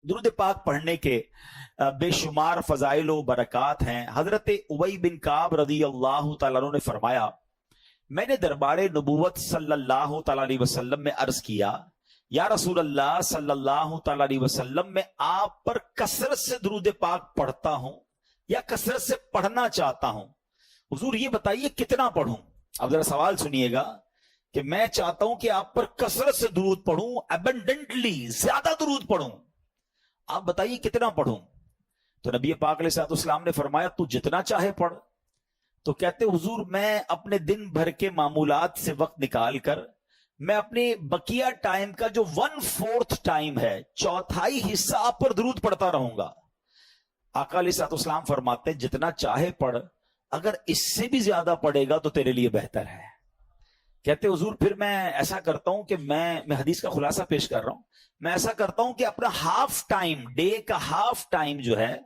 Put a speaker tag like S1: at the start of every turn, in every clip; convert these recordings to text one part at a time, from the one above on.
S1: درود پاک پڑھنے کے بے شمار فضائل و برکات ہیں۔ حضرت ابی بن کعب رضی اللہ تعالیٰ عنہ نے فرمایا، میں نے دربار نبوت صلی اللہ تعالیٰ علیہ وسلم میں عرض کیا، یا رسول اللہ صلی اللہ تعالیٰ علیہ وسلم، میں آپ پر کثرت سے درود پاک پڑھتا ہوں یا کثرت سے پڑھنا چاہتا ہوں، حضور یہ بتائیے کتنا پڑھوں؟ اب ذرا سوال سنیے گا کہ میں چاہتا ہوں کہ آپ پر کثرت سے درود پڑھوں، ایبنڈنٹلی زیادہ درود پڑھوں، آپ بتائیے کتنا پڑھوں؟ تو نبی پاک علیہ السلام نے فرمایا تو جتنا چاہے پڑھ۔ تو کہتے حضور میں اپنے دن بھر کے معمولات سے وقت نکال کر میں اپنے بقیہ ٹائم کا جو 1/4 ٹائم ہے، چوتھائی حصہ آپ پر درود پڑھتا رہوں گا۔ آقا علیہ السلام فرماتے ہیں جتنا چاہے پڑھ، اگر اس سے بھی زیادہ پڑھے گا تو تیرے لیے بہتر ہے۔ کہتے حضور پھر میں ایسا کرتا ہوں کہ میں حدیث کا خلاصہ پیش کر رہا ہوں، میں ایسا کرتا ہوں کہ اپنا ہاف ٹائم، ڈے کا ہاف ٹائم جو ہے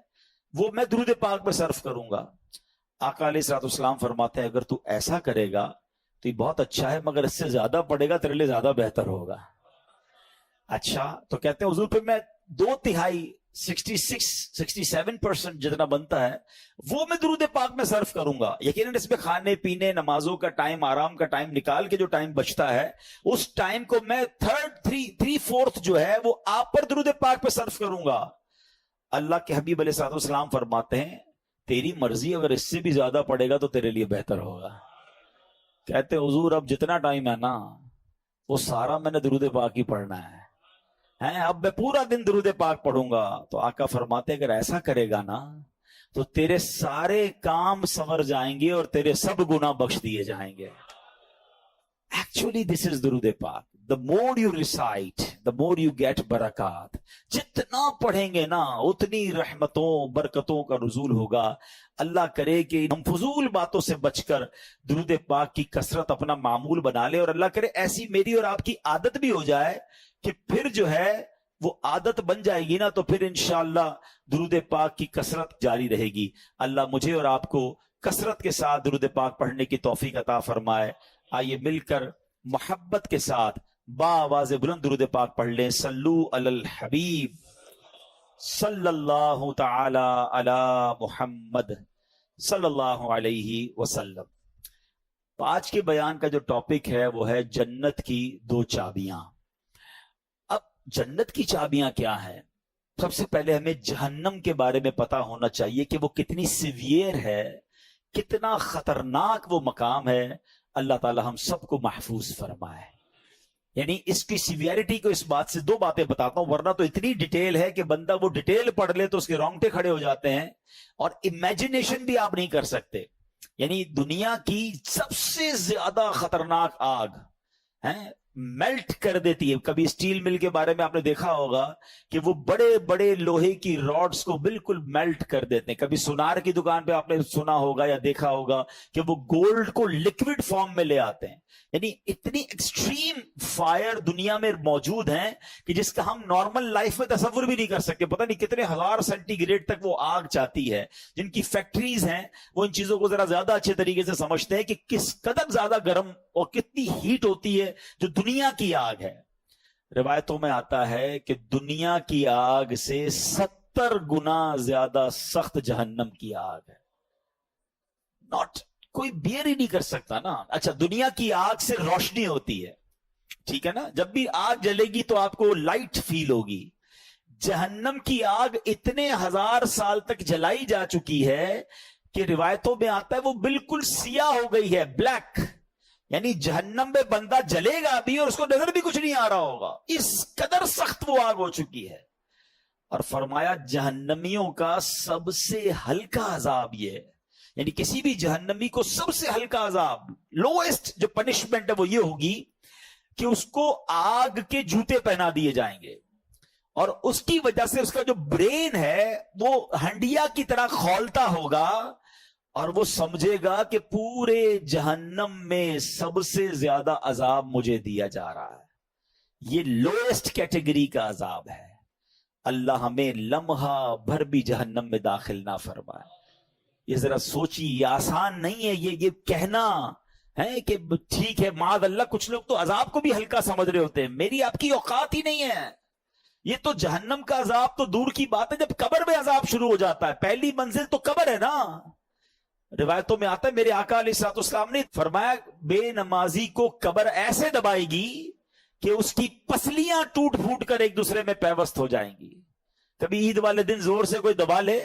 S1: وہ میں درود پاک پہ صرف کروں گا۔ آقا علیہ السلام فرماتے ہیں اگر تو ایسا کرے گا تو یہ بہت اچھا ہے، مگر اس سے زیادہ پڑھے گا تیرے لیے زیادہ بہتر ہوگا۔ اچھا، تو کہتے ہیں حضور پھر میں 2/3 67% جتنا بنتا ہے وہ میں درود پاک میں صرف کروں گا۔ یقیناً اس میں کھانے پینے، نمازوں کا ٹائم، آرام کا ٹائم نکال کے جو ٹائم بچتا ہے اس ٹائم کو میں 3/4 جو ہے وہ آپ پر درود پاک پہ صرف کروں گا۔ اللہ کے حبیب علیہ السلام فرماتے ہیں تیری مرضی، اگر اس سے بھی زیادہ پڑے گا تو تیرے لیے بہتر ہوگا۔ کہتے حضور اب جتنا ٹائم ہے نا وہ سارا میں نے درود پاک ہی پڑھنا ہے، اب میں پورا دن درود پاک پڑھوں گا۔ تو آقا فرماتے اگر ایسا کرے گا نا تو تیرے سارے کام سنور جائیں گے اور تیرے سب گناہ بخش دیے جائیں گے۔ ایکچولی دس از درود پاک۔ The more you recite, the more you get برکات۔ جتنا پڑھیں گے نا اتنی رحمتوں برکتوں کا نزول ہوگا۔ اللہ کرے کہ ہم فضول باتوں سے بچ کر درود پاک کی کثرت اپنا معمول بنا لے، اور اللہ کرے ایسی میری اور آپ کی عادت بھی ہو جائے کہ پھر جو ہے وہ عادت بن جائے گی نا، تو پھر انشاءاللہ درود پاک کی کثرت جاری رہے گی۔ اللہ مجھے اور آپ کو کثرت کے ساتھ درود پاک پڑھنے کی توفیق عطا فرمائے۔ آئیے مل کر محبت کے ساتھ با آواز بلند درود پاک پڑھ لیں۔ صلو علی الحبیب صلی اللہ تعالی علی محمد صلی اللہ علیہ وسلم۔ تو آج کے بیان کا جو ٹاپک ہے وہ ہے جنت کی 2 چابیاں۔ اب جنت کی چابیاں کیا ہیں؟ سب سے پہلے ہمیں جہنم کے بارے میں پتا ہونا چاہیے کہ وہ کتنی سیویئر ہے، کتنا خطرناک وہ مقام ہے۔ اللہ تعالی ہم سب کو محفوظ فرمائے۔ یعنی اس کی سیویئرٹی کو اس بات سے 2 باتیں بتاتا ہوں، ورنہ تو اتنی ڈیٹیل ہے کہ بندہ وہ ڈیٹیل پڑھ لے تو اس کے رونگٹے کھڑے ہو جاتے ہیں، اور امیجنیشن بھی آپ نہیں کر سکتے۔ یعنی دنیا کی سب سے زیادہ خطرناک آگ میلٹ کر دیتی ہے۔ کبھی اسٹیل مل کے بارے میں آپ نے دیکھا ہوگا کہ وہ بڑے بڑے لوہے کی راڈز کو بالکل میلٹ کر دیتے ہیں۔ کبھی سونار کی دکان پہ آپ نے سنا ہوگا یا دیکھا ہوگا کہ وہ گولڈ کو لیکوڈ فارم میں لے آتے ہیں۔ یعنی اتنی ایکسٹریم فائر دنیا میں موجود ہیں کہ جس کا ہم نارمل لائف میں تصور بھی نہیں کر سکتے۔ پتہ نہیں کتنے 1000 سینٹی گریڈ تک وہ آگ چاہتی ہے۔ جن کی فیکٹریز ہیں وہ ان چیزوں کو ذرا زیادہ اچھے طریقے سے سمجھتے ہیں کہ کس قدر زیادہ گرم اور کتنی ہیٹ ہوتی ہے جو دنیا کی آگ ہے۔ روایتوں میں آتا ہے کہ دنیا کی آگ سے 70 گنا زیادہ سخت جہنم کی آگ ہے۔ ناٹ کوئی بیئر ہی نہیں کر سکتا نا۔ اچھا، دنیا کی آگ سے روشنی ہوتی ہے، ٹھیک ہے نا، جب بھی آگ جلے گی تو آپ کو لائٹ فیل ہوگی۔ جہنم کی آگ اتنے 1000 سال تک جلائی جا چکی ہے کہ روایتوں میں آتا ہے وہ بالکل سیاہ ہو گئی ہے، بلیک۔ یعنی جہنم میں بندہ جلے گا بھی اور اس کو نظر بھی کچھ نہیں آ رہا ہوگا، اس قدر سخت وہ آگ ہو چکی ہے۔ اور فرمایا جہنمیوں کا سب سے ہلکا عذاب یہ ہے، یعنی کسی بھی جہنمی کو سب سے ہلکا عذاب، لوئسٹ جو پنشمنٹ ہے وہ یہ ہوگی کہ اس کو آگ کے جوتے پہنا دیے جائیں گے، اور اس کی وجہ سے اس کا جو برین ہے وہ ہنڈیا کی طرح کھولتا ہوگا، اور وہ سمجھے گا کہ پورے جہنم میں سب سے زیادہ عذاب مجھے دیا جا رہا ہے۔ یہ لوئسٹ کیٹیگری کا عذاب ہے۔ اللہ ہمیں لمحہ بھر بھی جہنم میں داخل نہ فرمائے۔ یہ ذرا سوچی، یہ آسان نہیں ہے یہ کہنا ہے کہ ٹھیک ہے معاذ اللہ، کچھ لوگ تو عذاب کو بھی ہلکا سمجھ رہے ہوتے ہیں۔ میری آپ کی اوقات ہی نہیں ہے۔ یہ تو جہنم کا عذاب تو دور کی بات ہے، جب قبر میں عذاب شروع ہو جاتا ہے، پہلی منزل تو قبر ہے نا۔ روایتوں میں آتا ہے میرے آقا علیہ الصلوۃ والسلام نے فرمایا بے نمازی کو قبر ایسے دبائے گی کہ اس کی پسلیاں ٹوٹ پھوٹ کر ایک دوسرے میں پیوست ہو جائیں گی۔ کبھی عید والے دن زور سے کوئی دبا لے،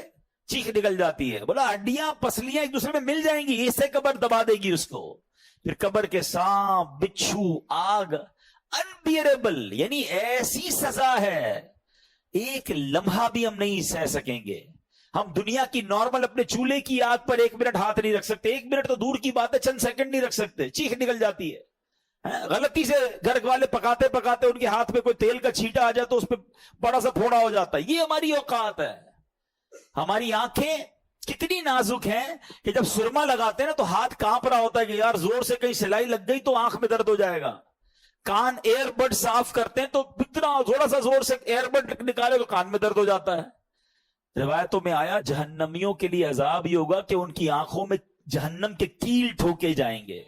S1: چیخ نکل جاتی ہے، بولا ہڈیاں پسلیاں ایک دوسرے میں مل جائیں گی، اس سے قبر دبا دے گی اس کو۔ پھر قبر کے سانپ، بچھو، آگ، انبیئریبل، یعنی ایسی سزا ہے ایک لمحہ بھی ہم نہیں سہ سکیں گے۔ ہم دنیا کی نارمل اپنے چولہے کی آگ پر 1 منٹ ہاتھ نہیں رکھ سکتے، 1 منٹ تو دور کی بات ہے، چند سیکنڈ نہیں رکھ سکتے، چیخ نکل جاتی ہے۔ غلطی سے گھر والے پکاتے پکاتے ان کے ہاتھ پہ کوئی تیل کا چھینٹا آ جائے تو اس پہ بڑا سا پھوڑا ہو جاتا ہے۔ یہ ہماری اوقات ہے۔ ہماری آنکھیں کتنی نازک ہیں کہ جب سرما لگاتے ہیں نا تو ہاتھ کانپ رہا ہوتا ہے کہ یار زور سے کہیں سلائی لگ گئی تو آنکھ میں درد ہو جائے گا۔ کان ایئر بڈ صاف کرتے ہیں تو اتنا تھوڑا سا زور سے ایئر بڈ نکالے تو کان میں درد ہو جاتا ہے۔ روایتوں میں آیا جہنمیوں کے لیے عذاب یہ ہوگا کہ ان کی آنکھوں میں جہنم کے کیل ٹھوکے جائیں گے،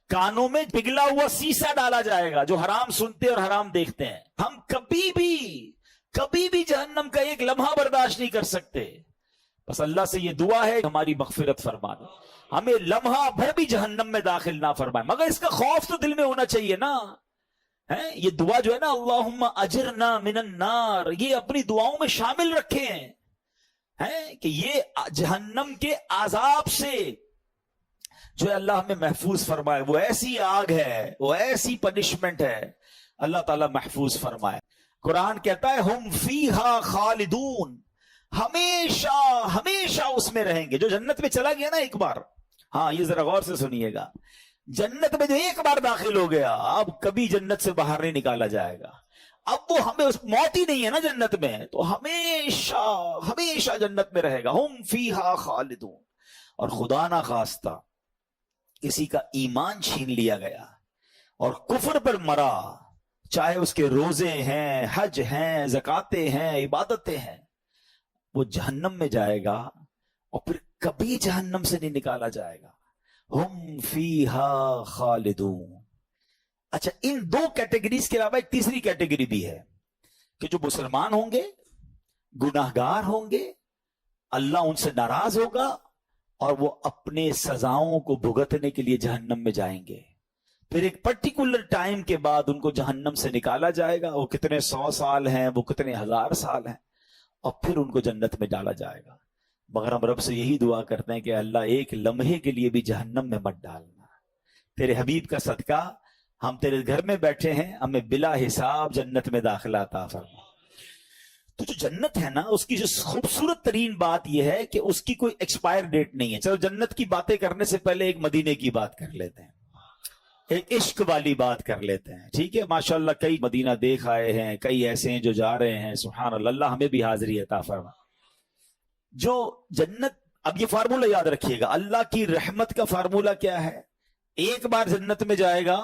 S1: کانوں میں پگھلا ہوا سیسا ڈالا جائے گا جو حرام سنتے اور حرام دیکھتے ہیں۔ ہم کبھی بھی جہنم کا ایک لمحہ برداشت نہیں کر سکتے۔ بس اللہ سے یہ دعا ہے ہماری مغفرت فرما دے، ہمیں لمحہ بھر بھی جہنم میں داخل نہ فرمائے، مگر اس کا خوف تو دل میں ہونا چاہیے نا۔ یہ دعا جو ہے نا اللہم اجرنا من النار، یہ اپنی دعاؤں میں شامل رکھے ہیں کہ یہ جہنم کے عذاب سے جو اللہ ہمیں محفوظ فرمائے۔ وہ ایسی آگ ہے، وہ ایسی پنشمنٹ ہے، اللہ تعالیٰ محفوظ فرمائے۔ قرآن کہتا ہے ہم فیہا خالدون، ہمیشہ ہمیشہ اس میں رہیں گے۔ جو جنت میں چلا گیا نا ایک بار، ہاں یہ ذرا غور سے سنیے گا، جنت میں جو ایک بار داخل ہو گیا اب کبھی جنت سے باہر نہیں نکالا جائے گا۔ اب وہ ہمیں اس موت ہی نہیں ہے نا جنت میں، تو ہمیشہ ہمیشہ جنت میں رہے گا۔ ہم فیہا خالدون۔ اور خدا نہ خواستہ کسی کا ایمان چھین لیا گیا اور کفر پر مرا، چاہے اس کے روزے ہیں، حج ہیں، زکاتیں ہیں، عبادتیں ہیں، وہ جہنم میں جائے گا اور پھر کبھی جہنم سے نہیں نکالا جائے گا۔ ہم فیہا خالدون۔ اچھا، ان 2 کیٹیگریز کے علاوہ ایک تیسری کیٹیگری بھی ہے کہ جو مسلمان ہوں گے، گناہگار ہوں گے، اللہ ان سے ناراض ہوگا اور وہ اپنے سزاؤں کو بھگتنے کے لیے جہنم میں جائیں گے۔ پھر ایک پرٹیکولر ٹائم کے بعد ان کو جہنم سے نکالا جائے گا، وہ کتنے 100 سال ہیں، وہ کتنے 1000 سال ہیں، اور پھر ان کو جنت میں ڈالا جائے گا۔ مگر ہم رب سے یہی دعا کرتے ہیں کہ اللہ ایک لمحے کے لیے بھی جہنم میں مت ڈالنا، تیرے حبیب کا صدقہ ہم تیرے گھر میں بیٹھے ہیں، ہمیں بلا حساب جنت میں داخلہ عطا فرما۔ تو جو جنت ہے نا، اس کی جو خوبصورت ترین بات یہ ہے کہ اس کی کوئی ایکسپائر ڈیٹ نہیں ہے۔ چلو جنت کی باتیں کرنے سے پہلے ایک مدینے کی بات کر لیتے ہیں، ایک عشق والی بات کر لیتے ہیں، ٹھیک ہے؟ ماشاءاللہ کئی مدینہ دیکھ آئے ہیں، کئی ایسے ہیں جو جا رہے ہیں، سبحان اللہ، اللہ ہمیں بھی حاضری عطا فرما۔ جو جنت، اب یہ فارمولہ یاد رکھیے گا، اللہ کی رحمت کا فارمولہ کیا ہے؟ ایک بار جنت میں جائے گا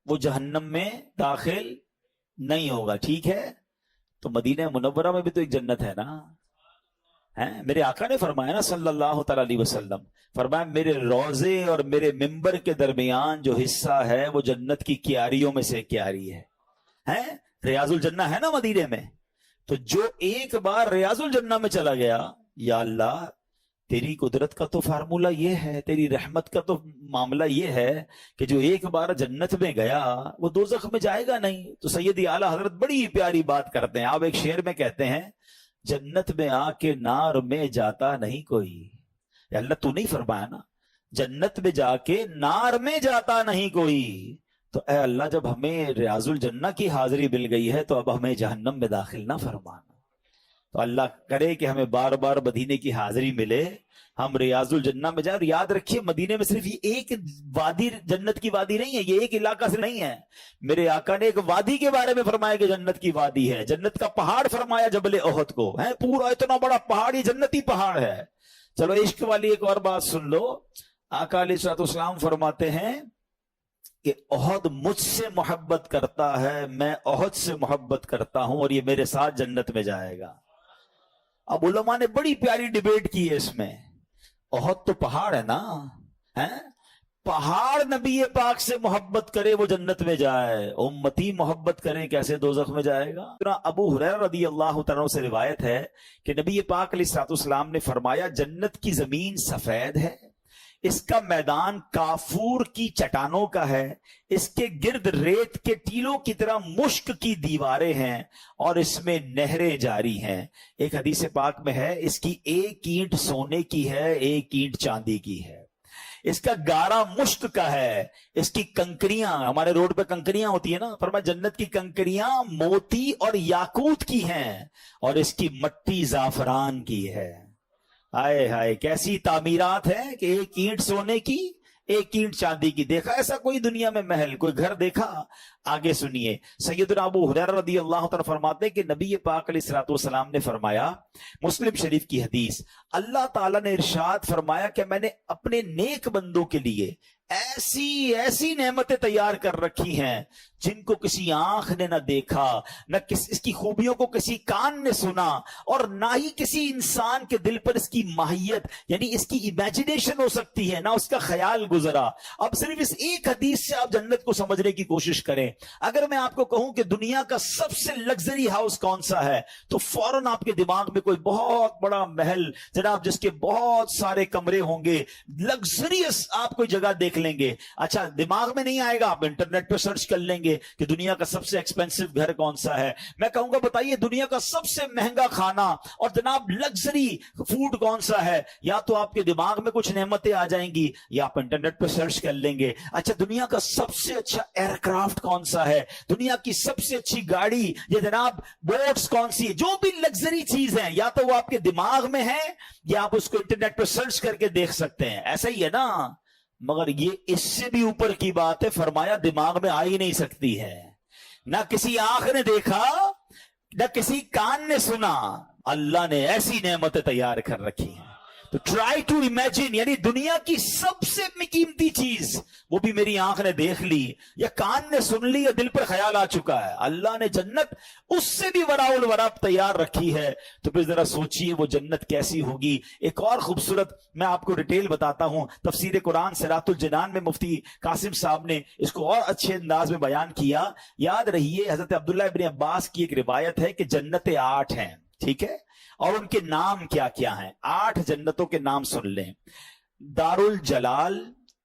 S1: وہ جہنم میں داخل نہیں ہوگا، ٹھیک ہے؟ تو مدینہ منورہ میں بھی تو ایک جنت ہے نا، میرے آقا نے فرمایا نا صلی اللہ تعالی علیہ وسلم، فرمایا میرے روزے اور میرے ممبر کے درمیان جو حصہ ہے وہ جنت کی کیاریوں میں سے کیاری ہے، ریاض الجنہ ہے نا مدینے میں۔ تو جو ایک بار ریاض الجنہ میں چلا گیا، یا اللہ تیری قدرت کا تو فارمولہ یہ ہے، تیری رحمت کا تو معاملہ یہ ہے کہ جو ایک بار جنت میں گیا وہ دوزخ میں جائے گا نہیں۔ تو سیدی اعلیٰ حضرت بڑی پیاری بات کرتے ہیں، آپ ایک شعر میں کہتے ہیں جنت میں آ کے نار میں جاتا نہیں کوئی۔ یا اللہ تو نہیں فرمایا نا جنت میں جا کے نار میں جاتا نہیں کوئی، تو اے اللہ جب ہمیں ریاض الجنہ کی حاضری مل گئی ہے تو اب ہمیں جہنم میں داخل نہ فرمانا۔ تو اللہ کرے کہ ہمیں بار بار مدینے کی حاضری ملے، ہم ریاض الجنہ میں جائیں۔ اور یاد رکھیے مدینے میں صرف یہ ایک وادی جنت کی وادی نہیں ہے، یہ ایک علاقہ سے نہیں ہے، میرے آقا نے ایک وادی کے بارے میں فرمایا کہ جنت کی وادی ہے، جنت کا پہاڑ فرمایا جبل احد کو، ہے پورا اتنا بڑا پہاڑ، یہ جنتی پہاڑ ہے۔ چلو عشق والی ایک اور بات سن لو، آقا علیہ الصلوۃ والسلام فرماتے ہیں کہ احد مجھ سے محبت کرتا ہے، میں احد سے محبت کرتا ہوں، اور یہ میرے ساتھ جنت میں جائے گا۔ اب علماء نے بڑی پیاری ڈیبیٹ کی ہے اس میں، احد تو پہاڑ ہے نا، पहाड़ नबी पाक से मोहब्बत करे वो जन्नत में जाए, उम्मती मोहब्बत करे कैसे दोजख में जाएगा। अबू हुरैरा रदी अल्लाह तआला से रिवायत है कि नबी पाक अलैहिस्सलाम ने फरमाया, जन्नत की जमीन सफेद है, इसका मैदान काफूर की चट्टानों का है, इसके गिर्द रेत के टीलों की तरह मुश्क की दीवारें हैं और इसमें नहरें जारी हैं। एक हदीस पाक में है, इसकी एक ईंट सोने की है, एक ईंट चांदी की है, इसका गारा मुश्क का है, इसकी कंकरियां, हमारे रोड पे कंकरियां होती है ना, फरमाया जन्नत की कंकरियां मोती और याकूत की हैं और इसकी मट्टी जाफरान की है। हाय हाय, कैसी तामीरात है कि एक ईंट सोने की, एक ईंट चांदी की। देखा ऐसा कोई दुनिया में महल, कोई घर देखा? आगे सुनिए, सैयदना अबू हुरैरा रदी अल्लाह तआला फरमाते हैं कि नबी पाक अलैहिस्सलाम ने फरमाया, मुस्लिम शरीफ की हदीस, अल्लाह ताला ने इरशाद फरमाया कि मैंने अपने नेक बंदों के लिए ऐसी ऐसी नेमतें तैयार कर रखी हैं जिनको किसी आंख ने ना देखा, न इसकी खूबियों को किसी कान ने सुना और ना ही किसी इंसान के दिल पर इसकी माहियत यानी इसकी इमेजिनेशन हो सकती है, ना उसका ख्याल गुजरा। अब सिर्फ इस एक हदीस से आप जन्नत को समझने की कोशिश करें। अगर मैं आपको कहूं कि दुनिया का सबसे लग्जरी हाउस कौन सा है, तो फौरन आपके दिमाग में कोई बहुत बड़ा महल जनाब, जिसके बहुत सारे कमरे होंगे, लग्जरियस आप कोई जगह देख लेंगे। अच्छा, दिमाग में नहीं आएगा, आप इंटरनेट पर सर्च कर लेंगे कि दुनिया का सबसे एक्सपेंसिव घर कौन सा है। मैं कहूंगा बताइए दुनिया का सबसे महंगा खाना और जनाब लग्जरी फूड कौन सा है, या तो आपके दिमाग में कुछ नेमतें आ जाएंगी या आप इंटरनेट पर सर्च कर लेंगे। अच्छा, दुनिया का सबसे अच्छा एयरक्राफ्ट कौन सा है, दुनिया की सबसे अच्छी गाड़ी या जनाब बोट्स कौन सी है, जो भी लग्जरी चीज है या तो वो आपके दिमाग में है या आप उसको इंटरनेट पर सर्च करके देख सकते हैं। ऐसा ही है ना, मगर ये इससे भी ऊपर की बात है, फरमाया दिमाग में आ ही नहीं सकती है, ना किसी आंख ने देखा ना किसी कान ने सुना। अल्लाह ने ऐसी नेमतें तैयार कर रखी हैं। तो ट्राई टू इमेजिन, यानी दुनिया की सबसे कीमती चीज वो भी मेरी आंख ने देख ली या कान ने सुन ली या दिल पर ख्याल आ चुका है, अल्लाह ने जन्नत उससे भी वराउल वराब तैयार रखी है। तो फिर जरा सोचिए वो जन्नत कैसी होगी। एक और खूबसूरत मैं आपको डिटेल बताता हूं, तफसीर कुरान सिरातुल जिनान में मुफ्ती कासिम साहब ने इसको और अच्छे अंदाज में बयान किया। याद रहिए, हजरत अब्दुल्लाह इब्न अब्बास की एक रिवायत है कि जन्नतें 8 हैं, ठीक है, और उनके नाम क्या क्या हैं। 8 जन्नतों के नाम सुन लें, दारुल जलाल,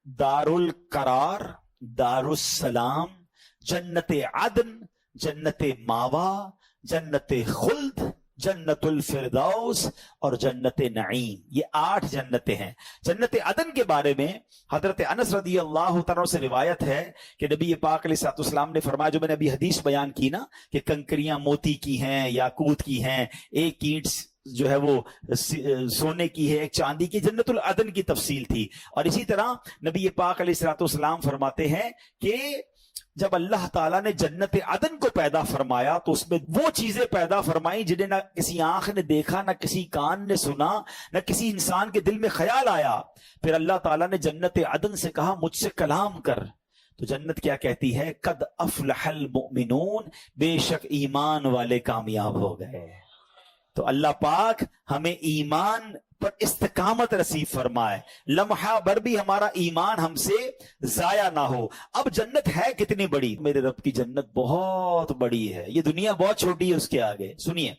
S1: दारुल करार, दारुस सलाम, जन्नते अदन, जन्नते मावा, जन्नते खुल्द, जन्नतुल फिरदौस और जन्नते नईम। ये 8 जन्नतें हैं। जन्नते अदन के बारे में हजरत अनस रदी अल्लाह तआला से रिवायत है कि नबी पाक अलैहिस्सलाम ने फरमाया, जो मैंने अभी हदीस बयान की ना कि कंकरियां मोती की हैं, याकूत की हैं, एक ईंट जो है वो सोने की है, एक चांदी की, जन्नतुल अदन की तफसील थी। और इसी तरह नबी पाक अलैहिस्सलाम फरमाते हैं कि जब अल्लाह ताला ने जन्नत अदन को पैदा फरमाया तो उसमें वो चीजें पैदा फरमाई जिन्हें ना किसी आंख ने देखा, ना किसी कान ने सुना, ना किसी इंसान के दिल में ख्याल आया। फिर अल्लाह ताला ने जन्नत अदन से कहा, मुझसे कलाम कर। तो जन्नत क्या कहती है, कद अफलहल मुमिनून, बेशक ईमान वाले कामयाब हो गए। तो अल्लाह पाक हमें ईमान पर इस्तिकामत नसीब फरमाए, लम्हा भर भी हमारा ईमान हमसे जाया ना हो। अब जन्नत है कितनी बड़ी, मेरे रब की जन्नत बहुत बड़ी है, ये दुनिया बहुत छोटी है उसके आगे। सुनिए,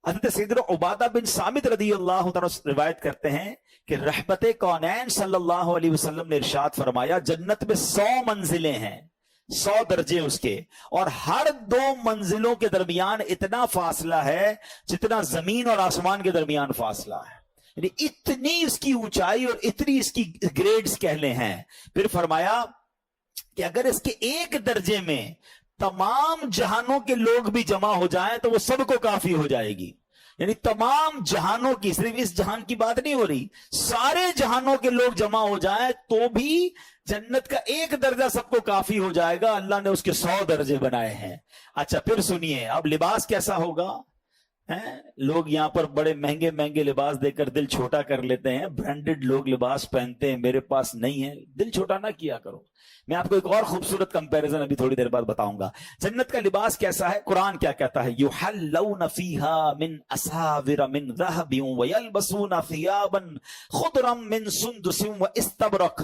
S1: हज़रत सैयदना उबादा बिन सामित रदी अल्लाह तआला रिवायत करते हैं कि रहमते कौनैन सल्लल्लाहु अलैहि वसल्लम ने इरशाद फरमाया, जन्नत में 100 मंजिलें हैं, 100 दर्जे उसके, और हर 2 मंजिलों के दरमियान इतना फासला है जितना जमीन और आसमान के दरमियान फासला है, यानी इतनी इसकी ऊंचाई और इतनी इसकी ग्रेड्स कहले हैं। फिर फरमाया कि अगर इसके एक दर्जे में तमाम जहानों के लोग भी जमा हो जाएं तो वो सबको काफी हो जाएगी। यानी तमाम जहानों की, सिर्फ इस जहान की बात नहीं हो रही, सारे जहानों के लोग जमा हो जाएं तो भी जन्नत का एक दर्जा सबको काफी हो जाएगा। अल्लाह ने उसके 100 दर्जे बनाए हैं। अच्छा, फिर सुनिए, अब लिबास कैसा होगा है? लोग यहां पर बड़े महंगे महंगे लिबास देकर दिल छोटा कर लेते हैं, ब्रांडेड लोग लिबास पहनते हैं, मेरे पास नहीं है, दिल छोटा ना किया करो। मैं आपको एक और खूबसूरत कंपैरिजन अभी थोड़ी देर बाद बताऊंगा। जन्नत का लिबास कैसा है, कुरान क्या कहता है, युहल्लौना फीहा मिन असाविर मिन ज़हबिन व यल्बसूना थियाबन खुदरम मिन सुंदुसिन व इस्तबरक।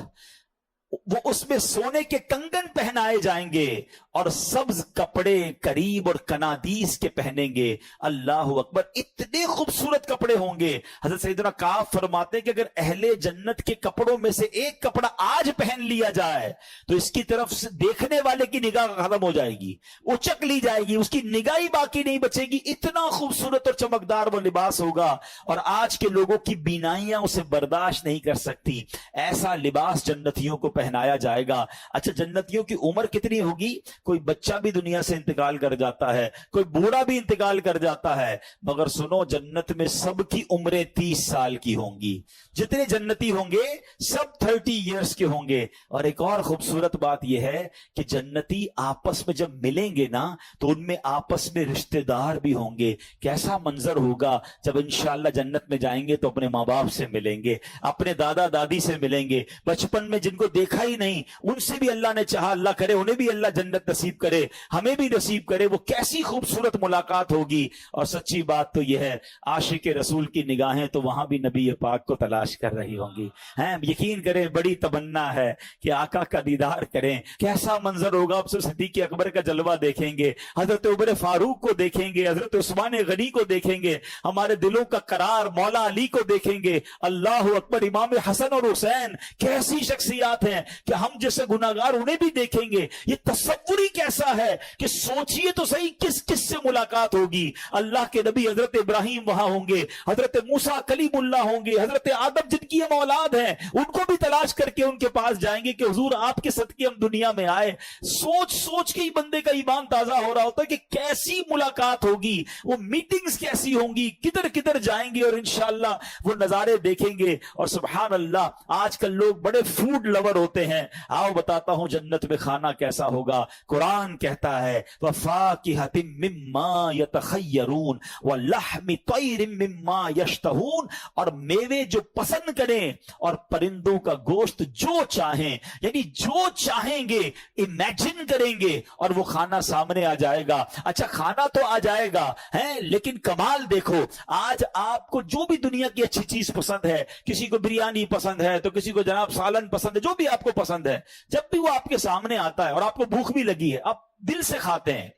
S1: वो उसमें सोने के कंगन पहनाए जाएंगे और सब्ज कपड़े करीब और कनादीस के पहनेंगे। अल्लाह अकबर, इतने खूबसूरत कपड़े होंगे। हजरत सैयदना काफ फरमाते हैं कि अगर अहले जन्नत के कपड़ों में से एक कपड़ा आज पहन लिया जाए तो इसकी तरफ से देखने वाले की निगाह खत्म हो जाएगी, उचक ली जाएगी, उसकी निगाह ही बाकी नहीं बचेगी। इतना खूबसूरत और चमकदार वो लिबास होगा और आज के लोगों की बीनाइयां उसे बर्दाश्त नहीं कर सकती। ऐसा लिबास जन्नतियों को पहनाया जाएगा। अच्छा, जन्नतियों की उम्र कितनी होगी? कोई बच्चा भी दुनिया से इंतकाल कर जाता है, कोई बूढ़ा भी इंतकाल कर जाता है, मगर सुनो, जन्नत में सबकी उम्रें 30 साल की होंगी। जितने जन्नती होंगे सब 30 इयर्स के होंगे। और एक और खूबसूरत बात यह है कि जन्नती आपस में जब मिलेंगे ना तो उनमें आपस में रिश्तेदार भी होंगे। कैसा मंजर होगा जब इंशाअल्लाह जन्नत में जाएंगे तो अपने माँ बाप से मिलेंगे, अपने दादा दादी से मिलेंगे, बचपन में जिनको देखा ही नहीं उनसे भी अल्लाह ने चाहा, अल्लाह करे उन्हें भी अल्लाह जन्नत नसीब करे, हमें भी नसीब करे। वो कैसी खूबसूरत मुलाकात होगी। और सच्ची बात तो यह है, आशिक रसूल की निगाहें तो वहां भी नबी पाक को तलाश कर रही होंगी। हैं, यकीन करें, बड़ी तमन्ना है कि आका का दीदार करें। कैसा मंजर होगा। अब सिद्दीक़ अकबर का जलवा देखेंगे, हजरत उमर फारूक को देखेंगे, हजरत उस्मान गनी को देखेंगे, हमारे दिलों का करार मौला अली को देखेंगे। अल्लाह अकबर, इमाम हसन और हुसैन कैसी शख्सियात हैं कि हम जैसे गुनाहगार उन्हें भी देखेंगे। ये तसव्वुर ही कैसा है कि सोचिए तो सही किस किस से मुलाकात होगी। अल्लाह के नबी हजरत इब्राहिम वहां होंगे, हजरत मूसा कलीमुल्लाह होंगे, हजरत आदम जिनकी हम औलाद हैं उनको भी तलाश करके उनके पास जाएंगे कि हुजूर आपके सदके हम दुनिया में आए। सोच सोच के ही बंदे का ईमान ताजा हो रहा होता है कि कैसी मुलाकात होगी, वो मीटिंग्स कैसी होंगी, किधर किधर जाएंगे और इंशाअल्लाह वो नजारे देखेंगे। और सुभान अल्लाह, आजकल लोग बड़े फूड लवर होते हैं। आओ बताता हूं जन्नत में खाना कैसा होगा। कुरान कहता है वफाकिहतिम मिम्मा यतखय्यरून व लहमि तैरिम मिम्मा यश्तहून, और मेवे जो पसंद करें और परिंदों का गोश्त जो चाहें, यानी जो चाहेंगे इमेजिन करेंगे और वो खाना सामने आ जाएगा। अच्छा, खाना तो आ जाएगा है, लेकिन कमाल देखो, आज आपको जो भी दुनिया की अच्छी चीज पसंद है, किसी को बिरयानी पसंद है तो किसी को जनाब सालन पसंद है, जो भी आपको पसंद है, जब भी वो आपके सामने आता है और आपको भूख भी लगी है, आप दिल से खाते हैं।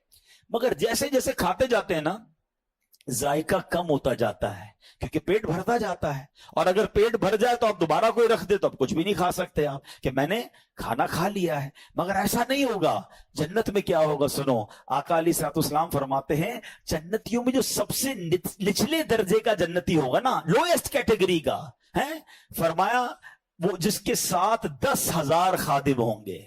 S1: मगर जैसे जैसे खाते जाते हैं ना, जायका कम होता जाता है क्योंकि पेट भरता जाता है। और अगर पेट भर जाए तो आप दोबारा कोई रख दे तो आप कुछ भी नहीं खा सकते, आप कि मैंने खाना खा लिया है। मगर ऐसा नहीं होगा। जन्नत में क्या होगा सुनो, आका अलैहिस्सलाम फरमाते हैं जन्नतियों में जो सबसे निचले दर्जे का जन्नती होगा ना, लोएस्ट कैटेगरी का है, फरमाया वो जिसके साथ 10,000 खादिम होंगे।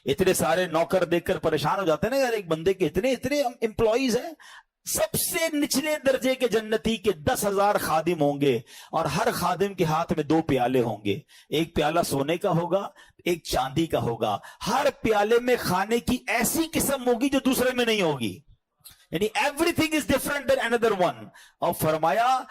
S1: इतने सारे नौकर देखकर परेशान हो जाते हैं ना यार, एक बंदे के इतने इतने एम्प्लॉइज हैं। सबसे निचले दर्जे के जन्नती के 10,000 खादिम होंगे और हर खादिम के हाथ में 2 प्याले होंगे। एक प्याला सोने का होगा, एक चांदी का होगा। हर प्याले में खाने की ऐसी किस्म होगी जो दूसरे में नहीं होगी, यानी everything is different then another one. और फरमाया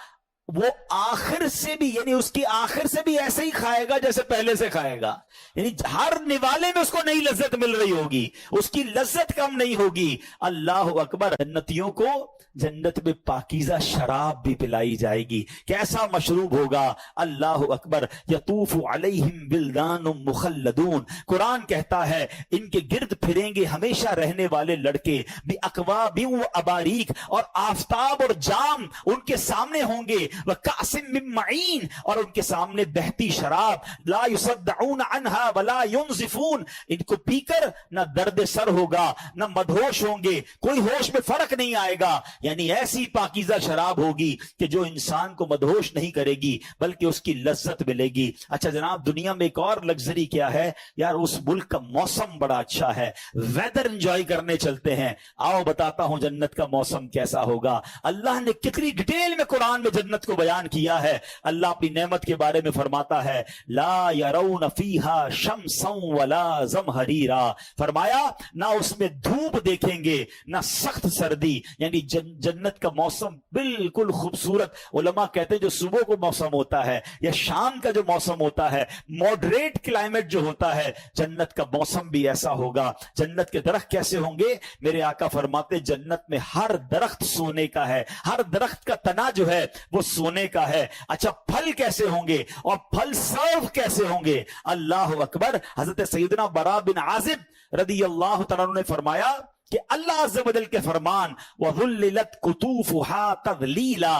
S1: वो आखिर से भी, यानी उसकी आखिर से भी ऐसे ही खाएगा जैसे पहले से खाएगा, यानी हर निवाले में उसको नई लज्जत मिल रही होगी, उसकी लज्जत कम नहीं होगी। अल्लाह अकबर, जन्नतियों को जन्नत में पाकीज़ा शराब भी पिलाई जाएगी। कैसा मशरूब होगा, अल्लाह अकबर। यतूफु अलैहिम बिल्दानुम मुखल्लदून, कुरान कहता है इनके गिर्द फिरेंगे हमेशा रहने वाले लड़के, भी अकवाबिन व अबारीक, और आफताब और जाम उनके सामने होंगे, व कासिम मिन मईन, और उनके सामने बहती शराब, ला युसद्दऊन अन्हा वला युनज़िफून, इनको पीकर न दर्द सर होगा न मदहोश होंगे, कोई होश में फर्क नहीं आएगा। यानी ऐसी पाकीज़ा शराब होगी कि जो इंसान को मदहोश नहीं करेगी बल्कि उसकी लज्जत मिलेगी। अच्छा जनाब, दुनिया में एक और लग्जरी क्या है यार, उस मुल्क का मौसम बड़ा अच्छा है, वेदर एंजॉय करने चलते हैं। आओ बताता हूं जन्नत का मौसम कैसा होगा। अल्लाह ने कितनी डिटेल में कुरान में जन्नत को बयान किया है। अल्लाह अपनी नेमत के बारे में फरमाता है ला यरौन फीहा शम्सन वला ज़महरीरा, फरमाया ना उसमें धूप देखेंगे ना सख्त सर्दी, यानी जन्नत का मौसम बिल्कुल खूबसूरत। उलमा कहते हैं जो सुबह को मौसम होता है या शाम का जो मौसम होता है, मॉडरेट क्लाइमेट जो होता है, जन्नत का मौसम भी ऐसा होगा। जन्नत के दरख्त कैसे होंगे, मेरे आका फरमाते जन्नत में हर दरख्त सोने का है, हर दरख्त का तना जो है वो सोने का है। अच्छा फल कैसे होंगे और फल सर्व कैसे होंगे? अल्लाह अकबर। हजरत सैयदना बरा बिन आजिब रदी अल्लाह तआला अन्हु ने फरमाया कि अल्लाह अज़्ज़ व जल के फरमान वहुल्लिलत कुतूफुहा तज़लीला,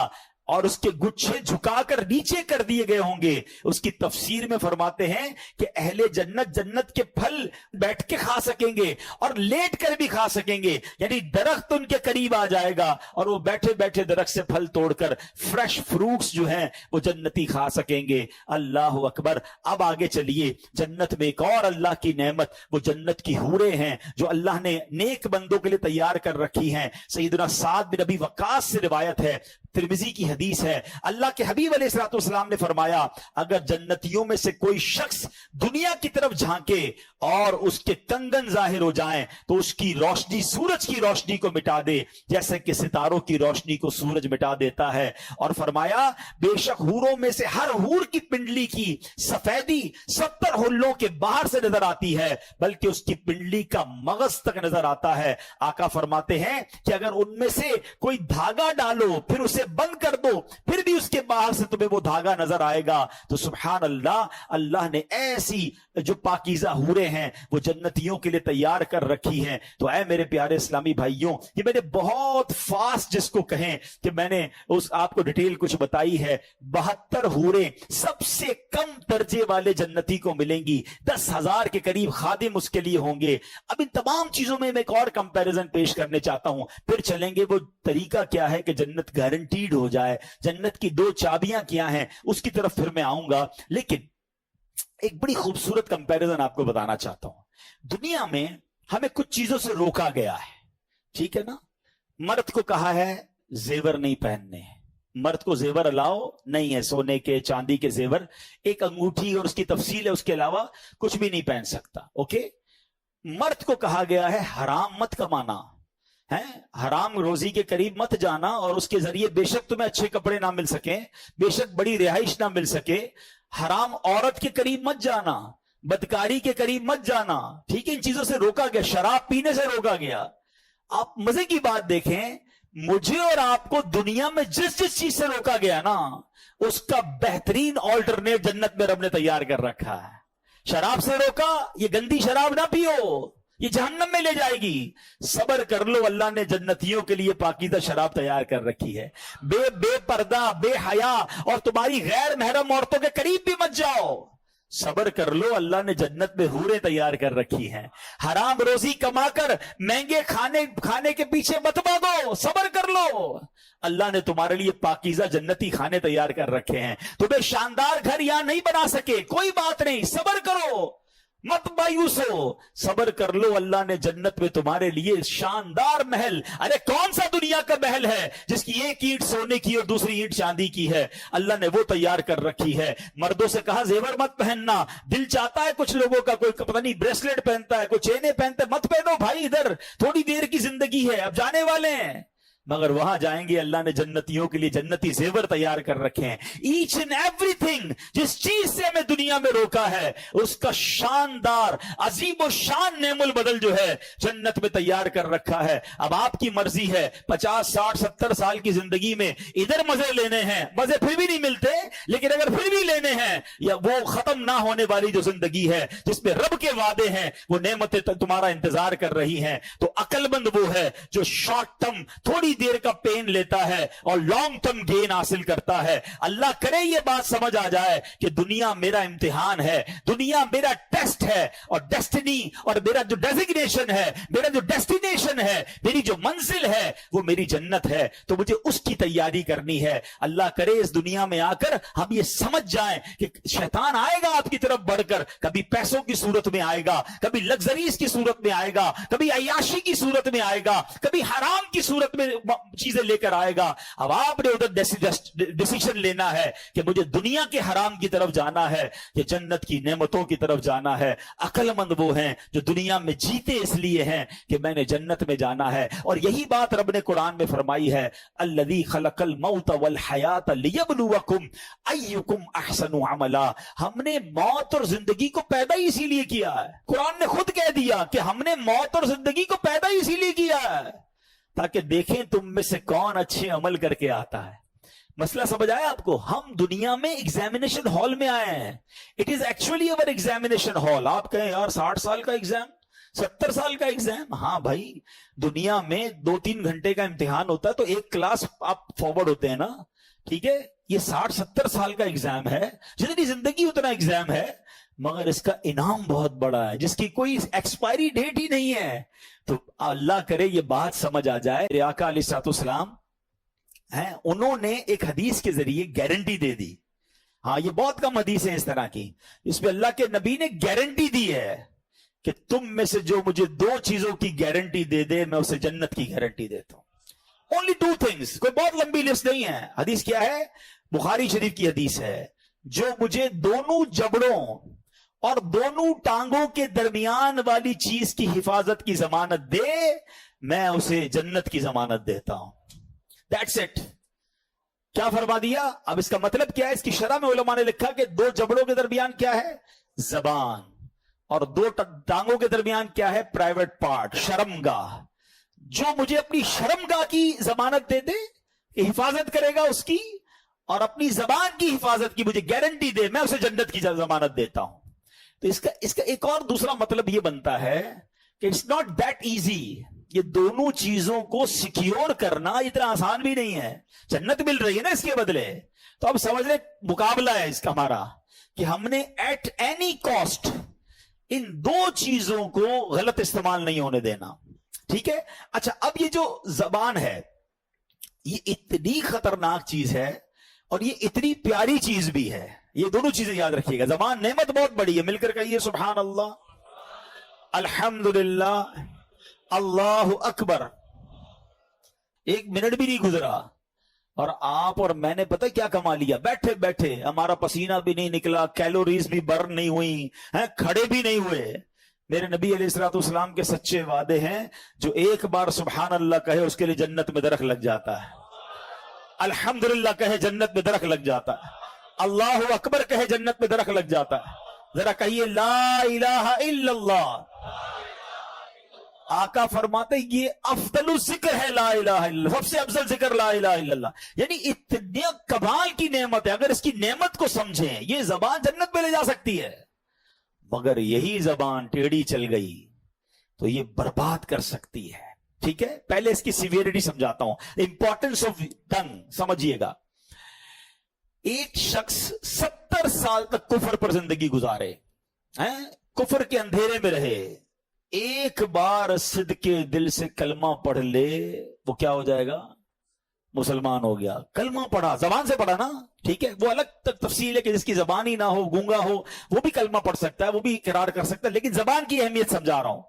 S1: और उसके गुच्छे झुकाकर नीचे कर दिए गए होंगे। उसकी तफसीर में फरमाते हैं कि अहले जन्नत जन्नत के फल बैठ के खा सकेंगे और लेट कर भी खा सकेंगे, यानी दरख्त उनके करीब आ जाएगा और वो बैठे बैठे दरख्त से फल तोड़कर फ्रेश फ्रूट्स जो हैं वो जन्नती खा सकेंगे। अल्लाह अकबर। अब आगे चलिए, जन्नत में एक और अल्लाह की नेमत, वो जन्नत की हूरें हैं जो अल्लाह ने नेक बंदों के लिए तैयार कर रखी हैं। सैयदना साद बिन अबी वक्कास से रिवायत है, तिरमिजी की हदीस है, अल्लाह के हबीब अलैहिस्सलाम ने फरमाया अगर जन्नतियों में से कोई शख्स दुनिया की तरफ झांके और उसके कंगन जाहिर हो जाएं तो उसकी रोशनी सूरज की रोशनी को मिटा दे जैसे कि सितारों की रोशनी को सूरज मिटा देता है। और फरमाया बेशक हूरों में से हर हूर की पिंडली की सफेदी 70 हुल्लों के बाहर से नजर आती है, बल्कि उसकी पिंडली का मगज तक नजर आता है। आका फरमाते हैं कि अगर उनमें से कोई धागा डालो फिर उसे बंद कर दो फिर भी उसके बाहर से तुम्हें वो धागा नजर आएगा। तो सुभान अल्लाह, अल्लाह ने ऐसी जो पाकीज़ा हूरें हैं वो जन्नतियों के लिए तैयार कर रखी हैं। तो ऐ मेरे प्यारे इस्लामी भाइयों, ये मैंने बहुत फास्ट जिसको कहें कि मैंने उस आपको डिटेल कुछ बताई है। 72 हूरें सबसे कम दर्जे वाले जन्नती को मिलेंगी, 10,000 के करीब खादिम उसके लिए होंगे। अब इन तमाम चीजों में मैं एक और कंपैरिजन पेश करने चाहता हूं, फिर चलेंगे वो तरीका क्या है कि जन्नत गारंटीड हो जाए, जन्नत की 2 चाबियां क्या हैं उसकी तरफ फिर मैं आऊंगा। लेकिन एक बड़ी खूबसूरत कंपैरिजन आपको बताना चाहता हूं। दुनिया में हमें कुछ चीजों से रोका गया है, ठीक है ना। मर्द को कहा है जेवर नहीं पहनने, मर्द को जेवर अलाउ नहीं है, सोने के चांदी के जेवर, एक अंगूठी और उसकी तफसील है, उसके अलावा कुछ भी नहीं पहन सकता। ओके, मर्द को कहा गया है हराम मत कमाना है, हराम रोजी के करीब मत जाना, और उसके जरिए बेशक तुम्हें अच्छे कपड़े ना मिल सके, बेशक बड़ी रिहाइश ना मिल सके, हराम औरत के करीब मत जाना, बदकारी के करीब मत जाना, ठीक है। इन चीजों से रोका गया, शराब पीने से रोका गया। आप मजे की बात देखें, मुझे और आपको दुनिया में जिस जिस चीज से रोका गया ना उसका बेहतरीन ऑल्टरनेट जन्नत में रब ने तैयार कर रखा है। शराब से रोका, ये गंदी शराब ना पियो, ये जहन्नम में ले जाएगी। सब्र कर लो, अल्लाह ने जन्नतियों के लिए पाकीज़ा शराब तैयार कर रखी है। बेपर्दा, बेहया और तुम्हारी गैर महरम औरतों के करीब भी मत जाओ। सब्र कर लो, अल्लाह ने जन्नत में हूरें तैयार कर रखी हैं। हराम रोजी कमाकर महंगे खाने के पीछे मत भागो, सब्र कर लो, अल्लाह ने तुम्हारे लिए पाकीज़ा जन्नती खाने तैयार कर रखे हैं। तुम्हें शानदार घर यहां नहीं बना सके, कोई बात नहीं, सब्र करो, मत मायूस हो, सब्र कर लो, अल्लाह ने जन्नत में तुम्हारे लिए शानदार महल, अरे कौन सा दुनिया का महल है जिसकी एक ईंट सोने की और दूसरी ईंट चांदी की है, अल्लाह ने वो तैयार कर रखी है। मर्दों से कहा जेवर मत पहनना, दिल चाहता है कुछ लोगों का, कोई पता नहीं ब्रेसलेट पहनता है, कोई चेने पहनता है, मत पहनो भाई, इधर थोड़ी देर की जिंदगी है, अब जाने वाले हैं। मगर वहां जाएंगे, अल्लाह ने जन्नतियों के लिए जन्नती जेवर तैयार कर रखे हैं। ईच एंड एवरीथिंग, जिस चीज से हमें दुनिया में रोका है उसका शानदार अजीब और शान नेमुल बदल जो है जन्नत में तैयार कर रखा है। अब आपकी मर्जी है, 50, 60, 70 साल की जिंदगी में इधर मजे लेने हैं, मजे फिर भी नहीं मिलते, लेकिन अगर फिर भी लेने हैं, या वो खत्म ना होने वाली जो जिंदगी है जिसमें रब के वादे हैं, वो नेमतें तुम्हारा इंतजार कर रही हैं, तो अक्लमंद वो है जो शॉर्ट टर्म थोड़ी देर का पेन लेता है और लॉन्ग टर्म गेन हासिल करता है। अल्लाह करे ये बात समझ आ जाए कि दुनिया मेरा इम्तिहान है, दुनिया मेरा टेस्ट है, और डेस्टिनी और मेरा जो डेजिग्नेशन है, मेरा जो डेस्टिनेशन है, मेरी जो मंजिल है वो मेरी जन्नत है, तो मुझे उसकी तैयारी करनी है। अल्लाह करे इस दुनिया में आकर हम ये समझ जाएं कि शैतान आएगा आपकी तरफ बढ़कर, कभी पैसों की सूरत में आएगा, कभी लग्जरीज की सूरत में आएगा, कभी अय्याशी की सूरत में आएगा, कभी हराम की सूरत में चीजें लेकर आएगा। अब आपने उधर डिसीजन लेना है कि मुझे दुनिया के हराम की तरफ जाना है या जन्नत की नेमतों की तरफ जाना है। अक्लमंद वो हैं जो दुनिया में जीते इसलिए हैं कि मैंने जन्नत में जाना है। और यही बात रब ने कुरान में फरमाई है, अल्लज़ी खलक़ल मौत वल हयात लियब्लुवकुम अय्युकुम अहसनु अमला। हमने मौत और जिंदगी को पैदा ही इसीलिए किया है। कुरान ने खुद कह दिया कि हमने मौत और जिंदगी को पैदा ही इसीलिए किया है ताकि देखें तुम में से कौन अच्छे अमल करके आता है। مسئلہ سمجھ آیا آپ کو؟ ہم دنیا میں ایگزامینیشن ہال میں آئے ہیں. It is actually over examination hall. آپ کہیں یار 60 سال کا ایگزام، 70 سال کا ایگزام. ہاں بھائی، دنیا میں 2-3 گھنٹے کا امتحان ہوتا ہے تو ایک کلاس آپ فارورڈ ہوتے ہیں نا. ٹھیک ہے، یہ 60-70 سال کا ایگزام ہے. جتنی زندگی اتنا ایگزام ہے، مگر اس کا انعام بہت بڑا ہے جس کی کوئی ایکسپائری ڈیٹ ہی نہیں ہے. تو اللہ کرے یہ بات سمجھ آ جائے. آقا علیہ الصلوۃ والسلام ہیں، انہوں نے ایک حدیث کے ذریعے گارنٹی دے دی. ہاں، یہ بہت کم حدیث ہیں اس طرح کی، اس پہ اللہ کے نبی نے گارنٹی دی ہے کہ تم میں سے جو مجھے 2 چیزوں کی گارنٹی دے دے، میں اسے جنت کی گارنٹی دیتا ہوں. Only 2 things. کوئی بہت لمبی لسٹ نہیں ہے. حدیث کیا ہے؟ بخاری شریف کی حدیث ہے. جو مجھے دونوں جبڑوں اور دونوں ٹانگوں کے درمیان والی چیز کی حفاظت کی ضمانت دے، میں اسے جنت کی ضمانت دیتا ہوں. That's it. کیا فرما دیا؟ اب اس کا مطلب کیا ہے؟ اس کی شرح میں علماء نے لکھا کہ 2 جبڑوں کے درمیان کیا ہے؟ زبان. اور 2 ٹانگوں کے درمیان کیا ہے؟ پرائیویٹ پارٹ، شرمگاہ. جو مجھے اپنی شرمگاہ کی ضمانت دے دے کہ حفاظت کرے گا اس کی، اور اپنی زبان کی حفاظت کی مجھے گارنٹی دے، میں اسے جنت کی ضمانت دیتا ہوں. تو اس کا ایک اور دوسرا مطلب یہ بنتا ہے کہ اٹس ناٹ دیٹ ایزی. یہ دونوں چیزوں کو سیکیور کرنا اتنا آسان بھی نہیں ہے. جنت مل رہی ہے نا اس کے بدلے. تو اب سمجھ لیں مقابلہ ہے اس کا ہمارا، کہ ہم نے ایٹ اینی کاسٹ ان 2 چیزوں کو غلط استعمال نہیں ہونے دینا. ٹھیک ہے؟ اچھا، اب یہ جو زبان ہے، یہ اتنی خطرناک چیز ہے اور یہ اتنی پیاری چیز بھی ہے. یہ دونوں چیزیں یاد رکھیے گا. زبان نعمت بہت بڑی ہے. مل کر کہیے سبحان اللہ، الحمدللہ، اللہ اکبر. 1 منٹ بھی نہیں گزرا اور آپ اور میں نے پتہ کیا کما لیا. بیٹھے بیٹھے ہمارا پسینہ بھی نہیں نکلا، کیلوریز بھی برن نہیں ہوئی، کھڑے بھی نہیں ہوئے. میرے نبی علیہ الصلوۃ والسلام کے سچے وعدے ہیں، جو ایک بار سبحان اللہ کہے اس کے لیے جنت میں درخت لگ جاتا ہے. الحمدللہ کہے جنت میں درخت لگ جاتا ہے. اللہ اکبر کہے جنت میں درخت لگ جاتا ہے. ذرا کہیے لا الہ الا اللہ. آقا فرماتے یہ افضل الذکر ہے لا الہ الا اللہ، سب سے افضل ذکر لا الہ الا اللہ. یعنی اتنے کمال کی نعمت ہے. اگر اس کی نعمت کو سمجھیں، یہ زبان جنت میں لے جا سکتی ہے. مگر یہی زبان ٹیڑھی چل گئی تو یہ برباد کر سکتی ہے. ٹھیک ہے؟ پہلے اس کی سیویریٹی سمجھاتا ہوں. امپورٹنس آف ٹنگ سمجھیے گا. ایک شخص 70 سال تک کفر پر زندگی گزارے، کفر کے اندھیرے میں رہے، ایک بار صدقے دل سے کلمہ پڑھ لے، وہ کیا ہو جائے گا؟ مسلمان ہو گیا. کلمہ پڑھا، زبان سے پڑھا نا. ٹھیک ہے؟ وہ الگ تفصیل ہے کہ جس کی زبان ہی نہ ہو، گونگا ہو، وہ بھی کلمہ پڑھ سکتا ہے، وہ بھی اقرار کر سکتا ہے. لیکن زبان کی اہمیت سمجھا رہا ہوں.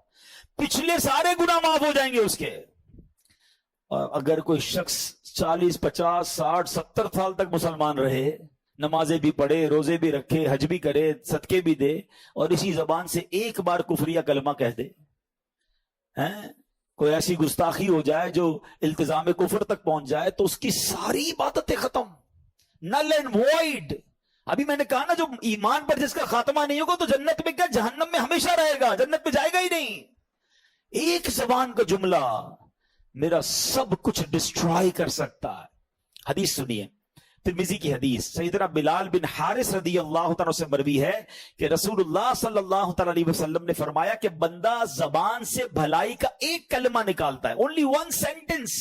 S1: پچھلے سارے گناہ معاف ہو جائیں گے اس کے. اور اگر کوئی شخص 40 50 60 70 سال تک مسلمان رہے، نمازیں بھی پڑھے، روزے بھی رکھے، حج بھی کرے، صدقے بھی دے، اور اسی زبان سے ایک بار کفریہ کلمہ کہہ دے، کوئی ایسی گستاخی ہو جائے جو التزام کفر تک پہنچ جائے، تو اس کی ساری عبادتیں ختم، نل اینڈ وائڈ. ابھی میں نے کہا نا، جو ایمان پر جس کا خاتمہ نہیں ہوگا تو جنت میں کیا، جہنم میں ہمیشہ رہے گا، جنت میں جائے گا ہی نہیں. ایک زبان کا جملہ میرا سب کچھ ڈسٹرائے کر سکتا ہے. حدیث سنیے، ترمذی کی حدیث. سیدنا بلال بن حارث رضی اللہ تعالیٰ سے مروی ہے کہ رسول اللہ صلی اللہ تعالیٰ علیہ وسلم نے فرمایا کہ بندہ زبان سے بھلائی کا ایک کلمہ نکالتا ہے، only one sentence،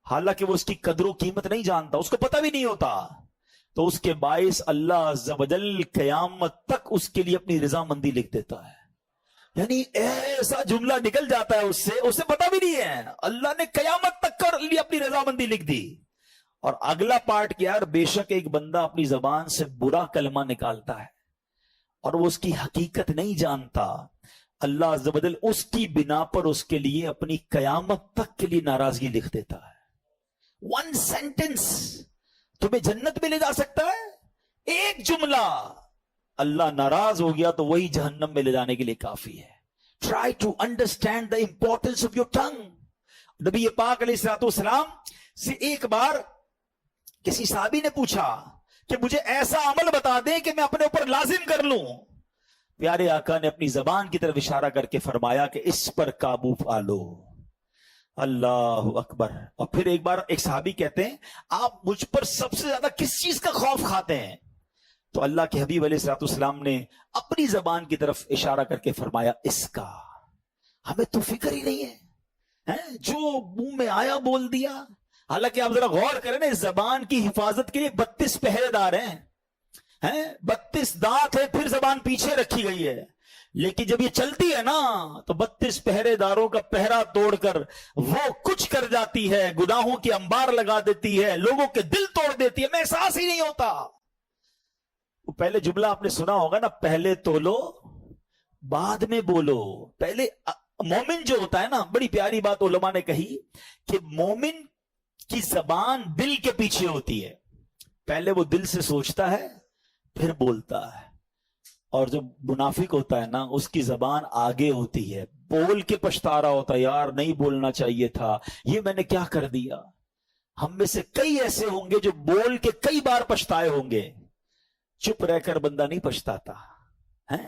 S1: حالانکہ وہ اس کی قدر و قیمت نہیں جانتا، اس کو پتہ بھی نہیں ہوتا، تو اس کے باعث اللہ عز و جل قیامت تک اس کے لیے اپنی رضامندی لکھ دیتا ہے. یعنی ایسا جملہ نکل جاتا ہے اسے پتہ بھی نہیں ہے، اللہ نے قیامت تک کر لی اپنی رضامندی لکھ دی. اور اگلا پارٹ کیا ہے؟ بے شک ایک بندہ اپنی زبان سے برا کلمہ نکالتا ہے اور وہ اس کی حقیقت نہیں جانتا، اللہ عز و جل اس کی بنا پر اس کے لیے اپنی قیامت تک کے لیے ناراضگی لکھ دیتا ہے. ون سینٹنس تمہیں جنت میں لے جا سکتا ہے. ایک جملہ اللہ ناراض ہو گیا تو وہی جہنم میں لے جانے کے لیے کافی ہے. Try to understand the importance of your tongue. نبی پاک علیہ الصلوۃ والسلام سے ایک بار کسی صحابی نے پوچھا کہ مجھے ایسا عمل بتا دیں کہ میں اپنے اوپر لازم کر لوں. پیارے آقا نے اپنی زبان کی طرف اشارہ کر کے فرمایا کہ اس پر قابو پا لو. अल्लाह अकबर। और फिर एक बार एक सहाबी कहते हैं, आप मुझ पर सबसे ज्यादा किस चीज का खौफ खाते हैं? तो अल्लाह के हबीब अलैहिस्सलाम ने अपनी जबान की तरफ इशारा करके फरमाया, इसका। हमें तो फिक्र ही नहीं है, जो मुंह में आया बोल दिया। हालांकि आप जरा गौर करें ना, इस जबान की हिफाजत के लिए 32 पहरेदार हैं, 32 दांत है, फिर जबान पीछे रखी गई है। लेकिन जब ये चलती है ना, तो 32 पहरेदारों का पहरा तोड़कर वो कुछ कर जाती है, गुनाहों की अंबार लगा देती है, लोगों के दिल तोड़ देती है, मैं एहसास ही नहीं होता। वो पहले जुमला आपने सुना होगा ना, पहले तोलो बाद में बोलो। पहले मोमिन जो होता है ना, बड़ी प्यारी बात उलमा ने कही कि मोमिन की जबान दिल के पीछे होती है। पहले वो दिल से सोचता है, फिर बोलता है। और जो मुनाफिक होता है ना, उसकी जबान आगे होती है, बोल के पछता रहा होता है, यार नहीं बोलना चाहिए था, ये मैंने क्या कर दिया। हम में से कई ऐसे होंगे जो बोल के कई बार पछताए होंगे, चुप रहकर बंदा नहीं पछताता है।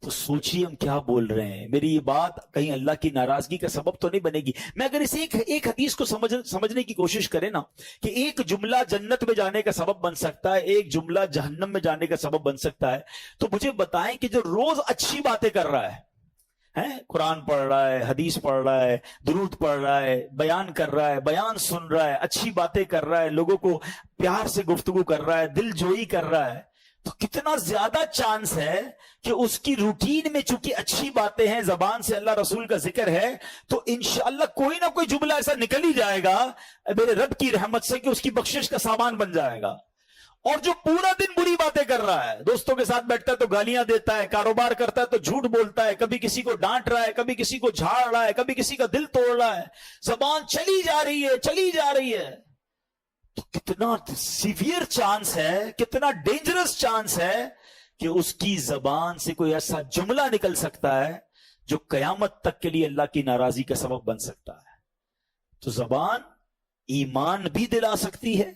S1: तो सोचिए हम क्या बोल रहे हैं। मेरी ये बात कहीं अल्लाह की नाराजगी का सबब तो नहीं बनेगी। मैं अगर इस एक हदीस को समझने की कोशिश करें ना, कि एक जुमला जन्नत में जाने का सबब बन सकता है, एक जुमला जहन्नम में जाने का सबब बन सकता है, तो मुझे बताएं कि जो रोज अच्छी बातें कर रहा है, कुरान पढ़ रहा है, हदीस पढ़ रहा है, दुरूद पढ़ रहा है, बयान कर रहा है, बयान सुन रहा है, अच्छी बातें कर रहा है, लोगों को प्यार से गुफ्तगू कर रहा है, दिल जोई कर रहा है, तो कितना ज्यादा चांस है कि उसकी रूटीन में चूंकि अच्छी बातें हैं, जबान से अल्लाह रसूल का जिक्र है, तो इंशाअल्लाह कोई ना कोई जुमला ऐसा निकल ही जाएगा मेरे रब की रहमत से कि उसकी बख्शिश का सामान बन जाएगा। और जो पूरा दिन बुरी बातें कर रहा है, दोस्तों के साथ बैठता है तो गालियां देता है, कारोबार करता है तो झूठ बोलता है, कभी किसी को डांट रहा है, कभी किसी को झाड़ रहा है, कभी किसी का दिल तोड़ रहा है, जबान चली जा रही है, चली जा रही है, तो कितना सीवियर चांस है, कितना डेंजरस चांस है कि उसकी जबान से कोई ऐसा जुमला निकल सकता है जो कयामत तक के लिए अल्लाह की नाराजगी का सबब बन सकता है। तो जबान ईमान भी दिला सकती है,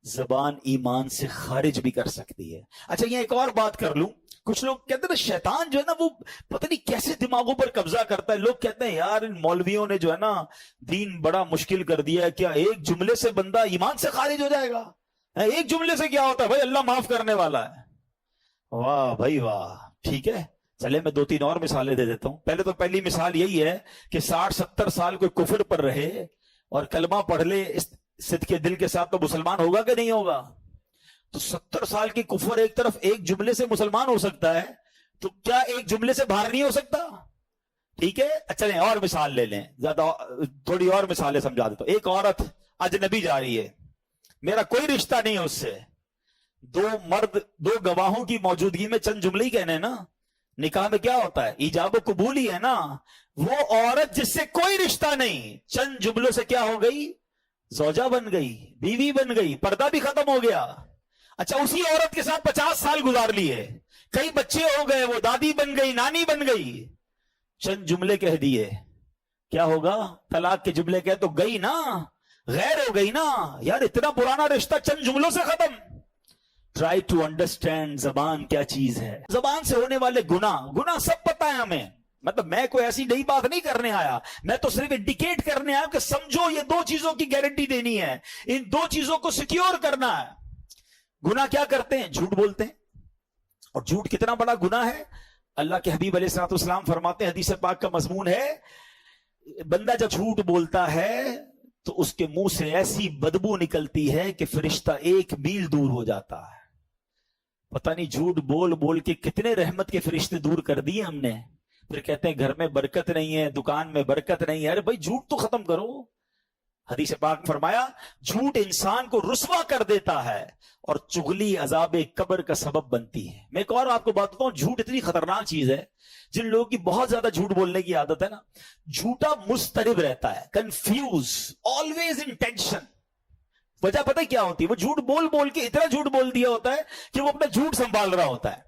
S1: जबान ईमान से खारिज भी कर सकती है। अच्छा, यहां एक और बात कर लूं। कुछ लोग कहते हैं ना, शैतान जो है ना, वो पता नहीं कैसे दिमागों पर कब्जा करता है। लोग कहते हैं यार इन मौलवियों ने जो है ना दीन बड़ा मुश्किल कर दिया है, क्या एक जुमले से बंदा ईमान से खारिज हो जाएगा? एक जुमले से क्या होता है भाई, अल्लाह माफ करने वाला है। वाह भाई वाह, ठीक है, चले मैं 2-3 और मिसालें दे देता हूं। पहले तो पहली मिसाल यही है कि 60-70 साल कोई कुफर पर रहे और कलमा पढ़ ले इस सिद्ध के दिल के साथ, तो मुसलमान होगा कि नहीं होगा? तो 70 साल की कुफर एक तरफ एक जुमले से मुसलमान हो सकता है, तो क्या एक जुमले से बाहर नहीं हो सकता? ठीक है, अच्छा और मिसाल ले लें, ज्यादा थोड़ी और मिसालें समझा देता हूं। एक औरत अजनबी जा रही है, मेरा कोई रिश्ता नहीं है उससे, 2 मर्द 2 गवाहों की मौजूदगी में चंद जुमले ही कहने हैं ना। निकाह में क्या होता है, ईजाब कबूल ही है ना। वो औरत जिससे कोई रिश्ता नहीं, चंद जुमलों से क्या हो गई, ज़ौजा बन गई, बीवी बन गई, पर्दा भी खत्म हो गया। अच्छा, उसी औरत के साथ 50 साल गुजार लिए, कई बच्चे हो गए, वो दादी बन गई, नानी बन गई, चंद जुमले कह दिए, क्या होगा? तलाक के जुमले कह तो गई ना, गैर हो गई ना। यार इतना पुराना रिश्ता चंद जुमलों से खत्म। ट्राई टू अंडरस्टैंड जबान क्या चीज है। जबान से होने वाले गुनाह सब पता है हमें। मतलब मैं कोई ऐसी नई बात नहीं करने आया, मैं तो सिर्फ इंडिकेट करने आया कि समझो ये 2 चीजों की गारंटी देनी है, इन 2 चीजों को सिक्योर करना है। गुनाह क्या करते हैं? झूठ बोलते हैं। और झूठ कितना बड़ा गुनाह है, अल्लाह के हबीब अलैहिस्सलाम फरमाते हैं, हदीस पाक का मजमून है, बंदा जब झूठ बोलता है तो उसके मुंह से ऐसी बदबू निकलती है कि फरिश्ता 1 मील दूर हो जाता है। पता नहीं झूठ बोल बोल के कितने रहमत के फरिश्ते दूर कर दिए हमने। फिर कहते हैं घर में बरकत नहीं है, दुकान में बरकत नहीं है। अरे भाई झूठ तो खत्म करो। हदीस पाक फरमाया, झूठ इंसान को रुस्वा कर देता है और चुगली अजाब कब्र का सबब बनती है। मैं एक और आपको बात बताऊं, झूठ इतनी खतरनाक चीज है, जिन लोगों की बहुत ज्यादा झूठ बोलने की आदत है ना, झूठा मुस्तरिब रहता है, कंफ्यूज, ऑलवेज इन टेंशन। वजह पता है क्या होती है? वो झूठ बोल बोल के इतना झूठ बोल दिया होता है कि वो अपना झूठ संभाल रहा होता है।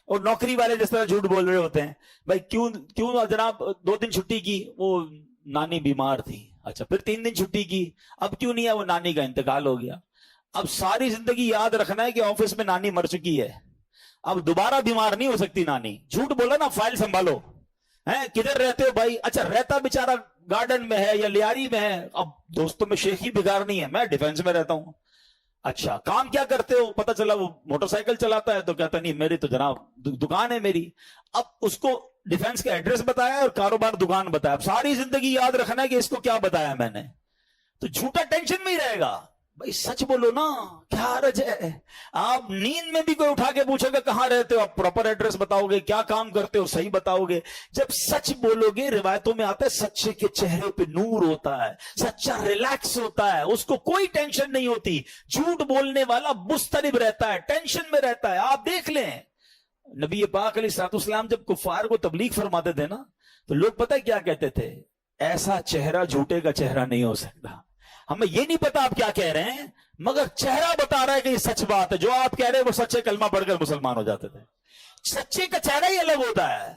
S1: और नौकरी वाले जिस तरह झूठ बोल रहे होते हैं, भाई क्यों जनाब 2 दिन छुट्टी की, वो नानी बीमार थी। अच्छा, फिर 3 दिन छुट्टी की, अब क्यों नहीं है, वो नानी का इंतकाल हो गया। अब सारी जिंदगी याद रखना है कि ऑफिस में नानी मर चुकी है, अब दोबारा बीमार नहीं हो सकती नानी। झूठ बोला ना, फाइल संभालो, है किधर रहते हो भाई? अच्छा, रहता बेचारा گارڈن میں ہے یا لیاری میں ہے. اب دوستوں میں شیخی بگار نہیں ہے, میں ڈیفینس میں رہتا ہوں. اچھا کام کیا کرتے ہو؟ پتہ چلا وہ موٹر سائیکل چلاتا ہے, تو کہتا نہیں میری تو جناب دکان ہے میری. اب اس کو ڈیفینس کا ایڈریس بتایا اور کاروبار دکان بتایا. اب ساری زندگی یاد رکھنا ہے کہ اس کو کیا بتایا میں نے, تو جھوٹا ٹینشن میں ہی رہے گا. بھائی سچ بولو نا, کیا حرج ہے؟ آپ نیند میں بھی کوئی اٹھا کے پوچھے گا کہاں رہتے ہو, آپ پراپر ایڈریس بتاؤ گے, کیا کام کرتے ہو صحیح بتاؤ گے. جب سچ بولو گے, روایتوں میں آتا ہے سچے کے چہرے پہ نور ہوتا ہے, سچا ریلیکس ہوتا ہے, اس کو کوئی ٹینشن نہیں ہوتی. جھوٹ بولنے والا مضطرب رہتا ہے, ٹینشن میں رہتا ہے. آپ دیکھ لیں نبی پاک علیہ الصلوۃ والسلام جب کفار کو تبلیغ فرماتے تھے نا, تو لوگ پتہ ہے کیا کہتے تھے؟ ایسا چہرہ جھوٹے کا چہرہ نہیں ہو سکتا. ہمیں یہ نہیں پتا آپ کیا کہہ رہے ہیں, مگر چہرہ بتا رہا ہے کہ یہ سچ بات ہے. جو آپ کہہ رہے ہیں وہ سچے کلمہ پڑھ کر مسلمان ہو جاتے تھے. سچے کا چہرہ ہی الگ ہوتا ہے.